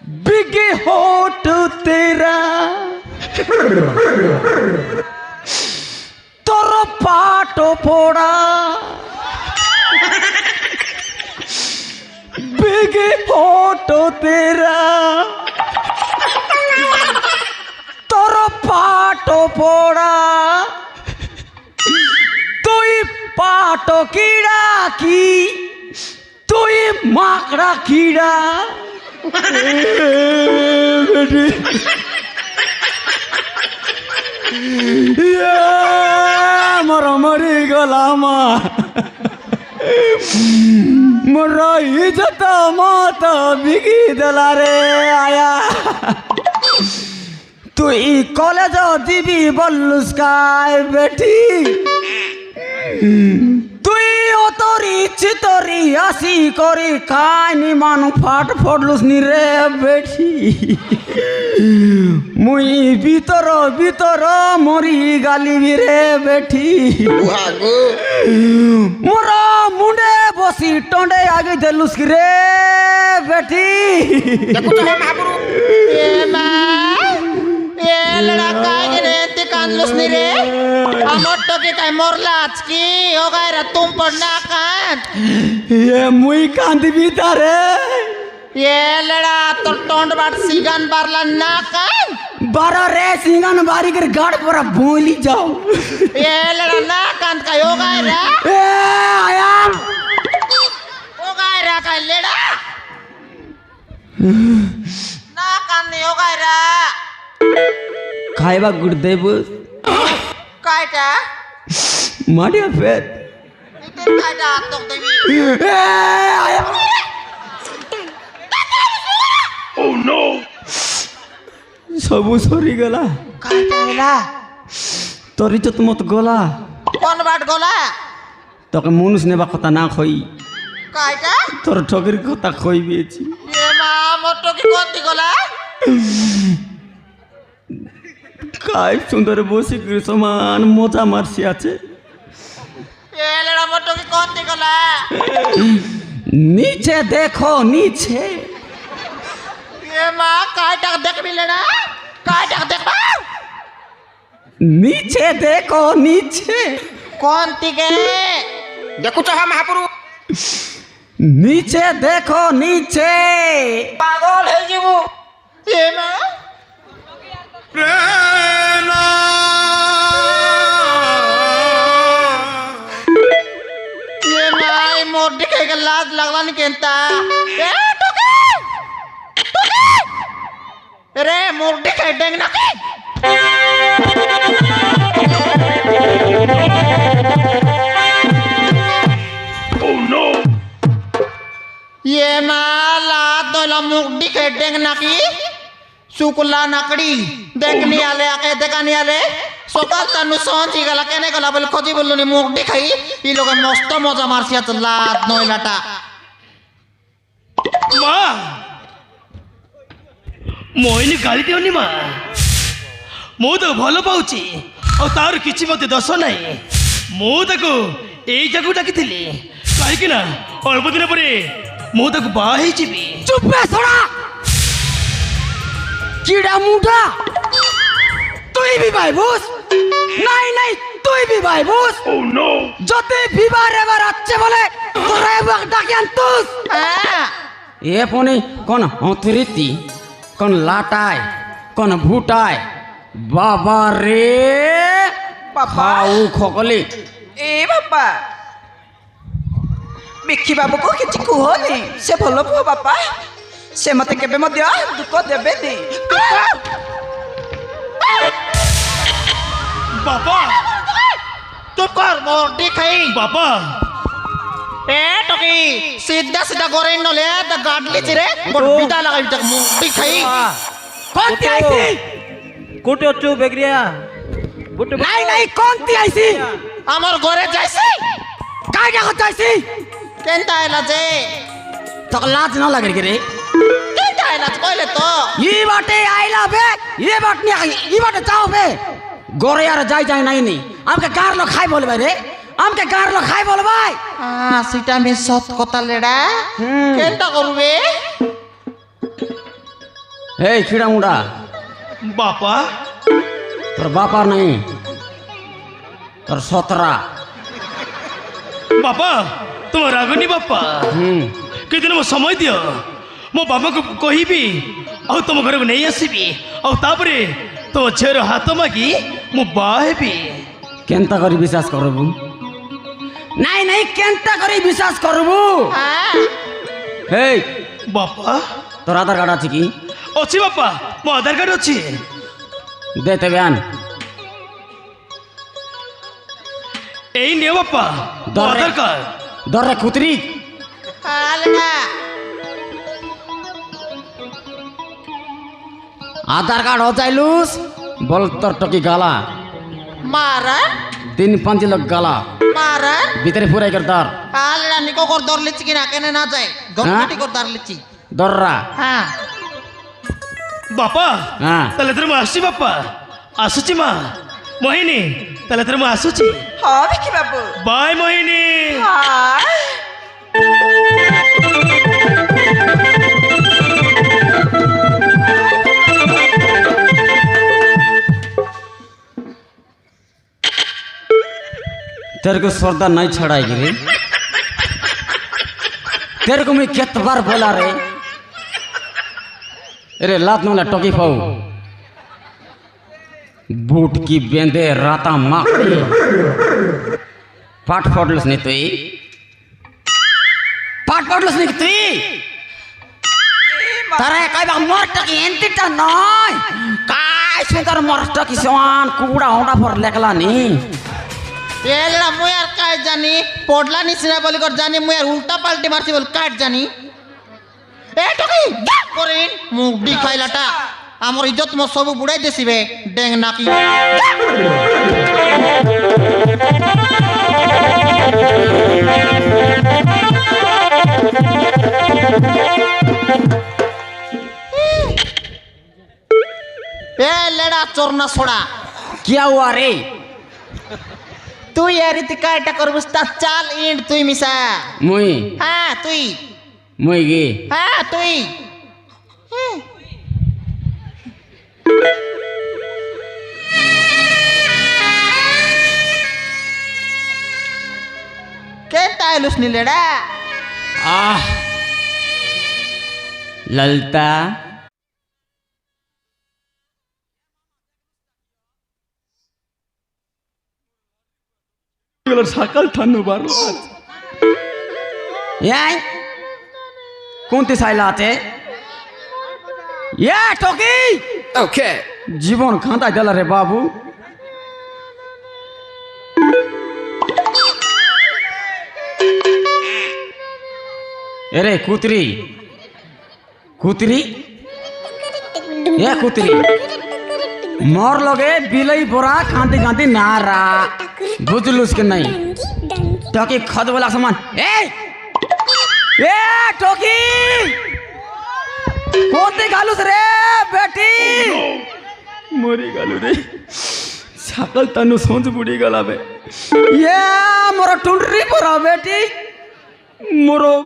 बिगे होठ तेरा तोर पाट फोड़ा बिगे होठ तेरा तोर पाट फोड़ा তুই পাট কিড়া কি তুই মাকড়া কিড়া মর মরি গলাম মোর ইজ্জত মত বিকি দেলা রে আয়া তুই কলেজ দিবি বললুস কাই বেটি তুই অতরি চিতরি আসি করি কানি মান ফাট ফটলুস নি রে বেটি মুই ভিতর ভিতর মরি গালিবি রে বেটি মোর মুন্ডে বসি টন্ডে আগে দেলুস রে বেটি तुम पढ़ना कान ये मुई कांदी तारे ये लड़ा तो टोंड बाट सिगन बारला ना कान बारा रे सिंगन बारी कर गाड़ पर बोली जाओ ये लड़ा ना कान का योगा रा ए आया योगा रा का लड़ा ना कान योगा रा खाइबा गुड़देव कायटा मारिया फेर इते कायटा तो देवी ए आया Oh no! सबु सरी गला कायटा हेला तोरी तो मत गला कौन बाट गोला তোকে মানুষ নেবা কথা না কই कायटा তোর ঠকের কথা কই বেছি ये मां मोटो की कौन ती गोला কাই সুন্দর বসে করে সমান মজা মারছি আছে ये लड़ा मोटो की कौन ती गोला नीचे देखो नीचे ये मां कायटा देख भी लेना कायटा देख बा नीचे देखो नीचे कौन ती के देखो चाहा महापुरु नीचे देखो नीचे पागल है जीवो ये मां ये मां मोर दिखे के लाज लगला नहीं केंता ए टोके टोके रे मोर दिखे डेंग ना के Oh no! ये माला दोला मुख दिखे डेंग ना की सुकुला नकड़ी देखनी आले आके देखनी आले सकाल तनु सोंची गला केने गला बोल खोजी बोललो नि मुख दिखाई ई लोग मस्त मजा मारसिया त लात नइलाटा মা মোইনি গালি দিওনি মা ମୁଁ ତାକୁ ଭଲ ପାଉଛି ଆଉ ତାର କିଛି ମୋତେ ଦୋଷ ନାହିଁ ମୁଁ ତାକୁ ଏଇ ଜାଗାକୁ ଡାକିଥିଲି କାହିଁକି ନା ଅଳ୍ପ ଦିନ ପରେ ମୁଁ ତାକୁ ବାହା ହେଇଯିବି चुप है थोड़ा कीड़ा मुंडा तू भी भाई भूस नहीं नहीं तू भी भाई भूस Oh no! যদি বিবার এবার আছে বলে তোরা এবার ডাকিয়ান তুস এ ফোনে কোন অতরিতি কোন লাটায় কোন ভুটায় বাবা রে খাউ খকলি ए बापा बिखी बाबू को किसी कुहनी से भल पुह बापा से मते केबे मध्य दुख देबेनी ବାପା तू कर मोर दिखाई ବାପା ए टोकी सीधा सीधा गोरे नले द गाडली चिरे मोर बिदा लगाई तक मुख दिखाई কোন তি আইছি কোটে অচ্ছু বেগরিয়া বুটে নাই নাই কোন তি আইছি আমার ঘরে যাইছি কাইটা কথা আইছি কেনতা আইলা যে তো লাজ না লাগে রে কেনতা আইলা কইলে তো ই বাটে আইলা বে ই বাট নি ই বাটে যাও বে গরে আর যাই যাই নাই নি আমকে কার লো খাই বলবে রে আমকে কার লো খাই বলবে সেটা আমি সৎ কথা লেডা কেনতা করবে हे खिड़ा मुड़ा बापा तोर बापा नहीं तोर सतरा बापा तुम रागनी बापा कि दिन मो समय दियो मो बाबा को कहबी आ तुम घर को नहीं आसबी आउे तुम झीर हाथ मागी मु बाहेबी केनता करी विश्वास करबू नहीं नहीं केनता करी विश्वास करबू हे बापा तोर आधार कार्ड अछि की अच्छी बापा मो आधार कार्ड अच्छी देते बयान यही नहीं बापा मो आधार कार्ड दर्रे खुतरी आधार कार्ड हो जाइलुस बोल तोर टकी गाला मारा 3-5 लोग गाला मारा भीतर पूरा कर दर आलेला निको कर दर लिची किना केने ना जाए गंगटी कर दर लिची दर्रा हां बापा हाँ ताले तर आसी बापा आसुची मा मोहिनी ताले तर आसुची ହଁ ବିକି ବାବୁ बाय मोहिनी ହଁ तेरे को श्रद्धा नहीं छड़ाएगी रे तेरे को मैं कित बार बोला रे अरे लात नोला टोकी पाऊ बूट की बेंदे राता माँ पाठ फोड़लस नहीं तुई पाठ फोड़लस नहीं तुई तारे काय बा मोर टकी एंटी टा नय काय सुंदर मोर टकी सवान कुड़ा होंडा पर लेकला नी एला मुयार काय जानी पडला निसिना बोली कर जानी मुयार उल्टा पाल्टी मारती बोल काट जानी ए टकी करिन मुडी खाइलाटा हमर इज्जत म सब बुड़ाई देसिबे डेंग नाकी ए लेडा चोरना छोड़ा क्या हुआ रे तू यार ती काटा करबुस्ता चाल इंड तुई मिसा मुई हां तुई मुई गे हां तुई केता आलुस नी लेडा आह ललता सकाल थानु बार याय कोणती सायला आते या टोकी ओके जीवन खांदा गेला रे बाबू अरे कुतरी कुतरी ये कुतरी मोर लगे बिलई बोरा खांती खांती नारा बुझलुस के नहीं टोकी खद वाला सामान ए टोकी कोते गालुस रे बेटी मरी गालू रे सकाल तनु सोच बुड़ी गला बे ये मोर टुंडरी बोरा बेटी मोरो